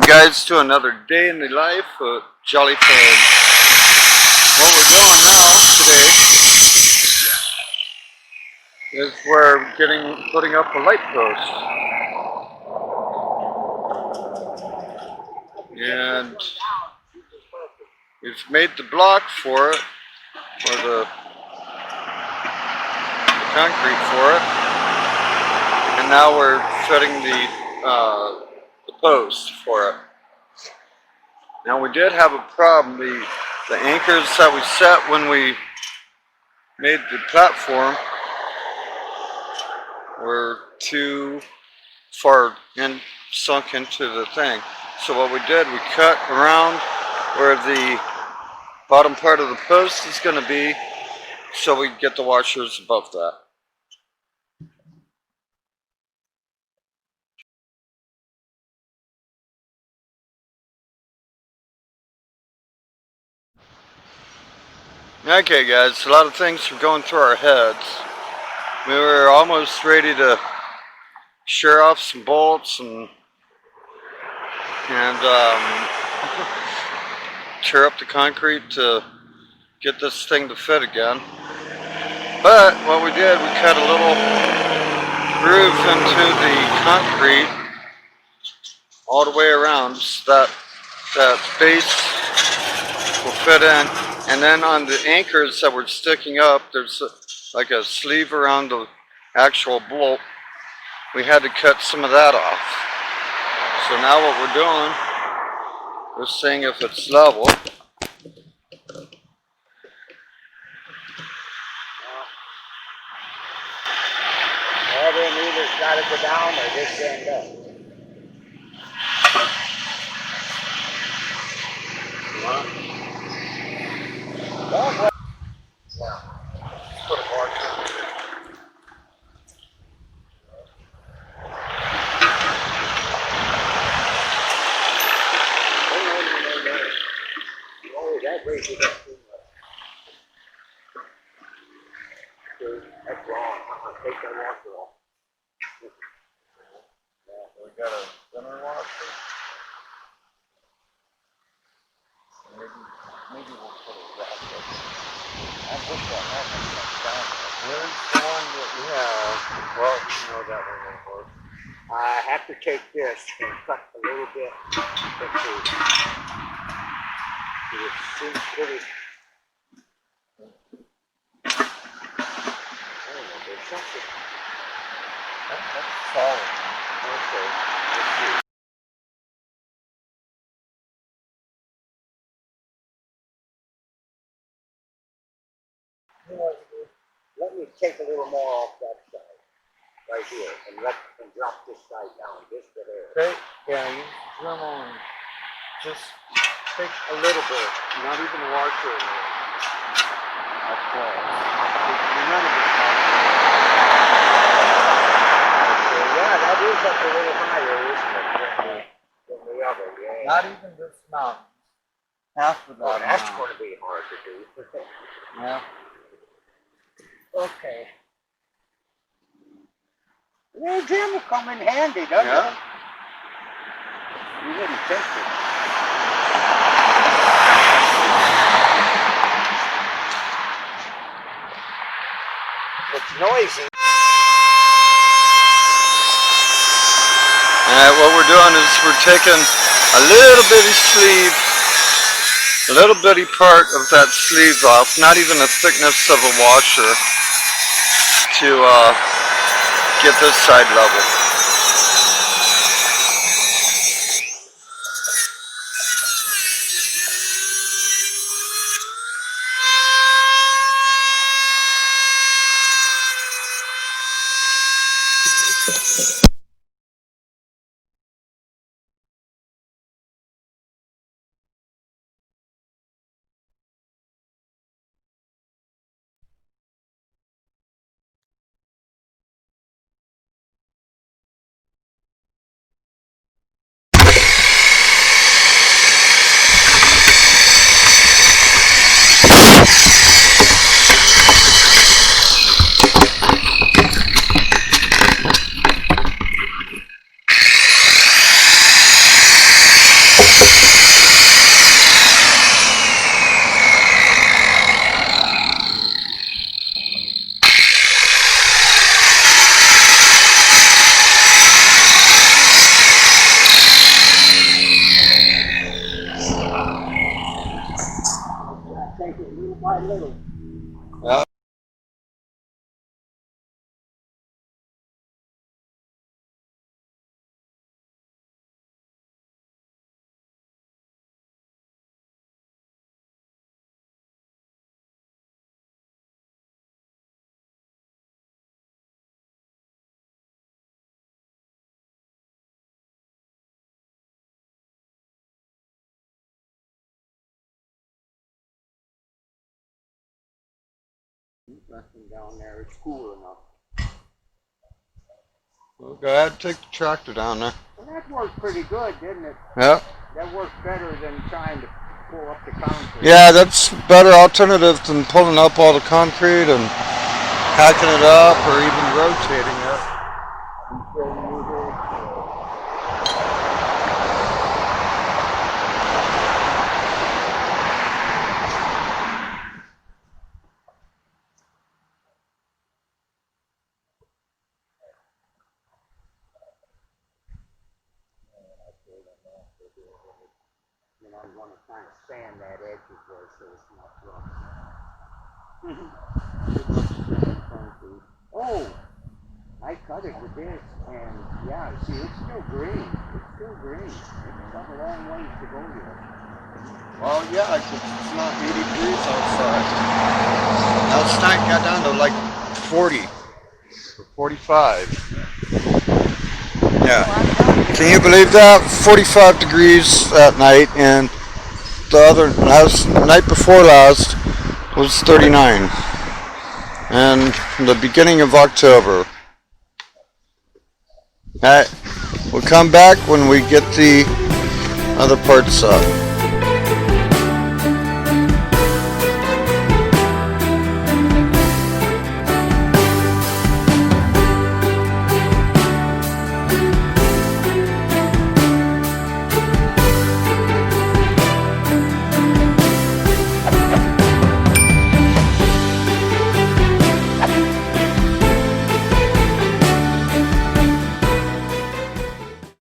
guys to another day in the life of JAlly Farms. What we're doing now today is we're putting up a light post, and we've made the block for it, or the concrete for it, and now we're setting the post for it. Now we did have a problem. The anchors that we set when we made the platform were too far sunk into the thing. So what we did, we cut around where the bottom part of the post is going to be, so we get the washers above that. Okay guys, a lot of things were going through our heads. We were almost ready to shear off some bolts and tear up the concrete to get this thing to fit again. But what we did, we cut a little groove into the concrete all the way around so that base will fit in. And then on the anchors that were sticking up, there's like a sleeve around the actual bolt. We had to cut some of that off. So now what we're doing, we're seeing if it's level. Well, then either got to go down or just end up. Well, put a mark on it. Oh, that raises up too much. That's wrong. Take that washer off. Yeah, we got a thinner washer. Maybe we'll put a wrap up. I wish I had that down. Where's the one that we have? Well, you know that one won't work. I have to take this and cut a little bit. Let's see. It seems pretty. I don't know, there's something. That's solid. Okay, let's see. You know what to do? Let me take a little more off that side, right here, and drop this side down, just to there. Okay, yeah, use the Dremel and just take a little bit, not even a washer in there. That's close. None of it's not. Okay, yeah, that is up a little higher, isn't it, than the other, yeah. Not even this mountain. Half of that. Oh, that's going to be hard to do. Yeah. Okay. Yeah, Jim will come in handy, doesn't it? You wouldn't think it. It's noisy. Alright, what we're doing is we're taking a little bitty sleeve, a little bitty part of that sleeve off, not even the thickness of a washer, to get this side level. Nothing down there. It's cool enough. Well, go ahead, take the tractor down there. Well, that worked pretty good, didn't it? Yeah. That worked better than trying to pull up the concrete. Yeah, that's better alternative than pulling up all the concrete and hacking it up or even rotating it. And I'm going to kind of sand that edge of there so it's not rough. Oh, I cut it with this, and yeah, see, it's still green. It's still green. It's got a long ways to go here. Well, yeah, it's not 80 degrees outside. Last night got down to like 40 or 45. Yeah. Can you believe that? 45 degrees that night, and the night before last was 39. And the beginning of October. Alright, we'll come back when we get the other parts up.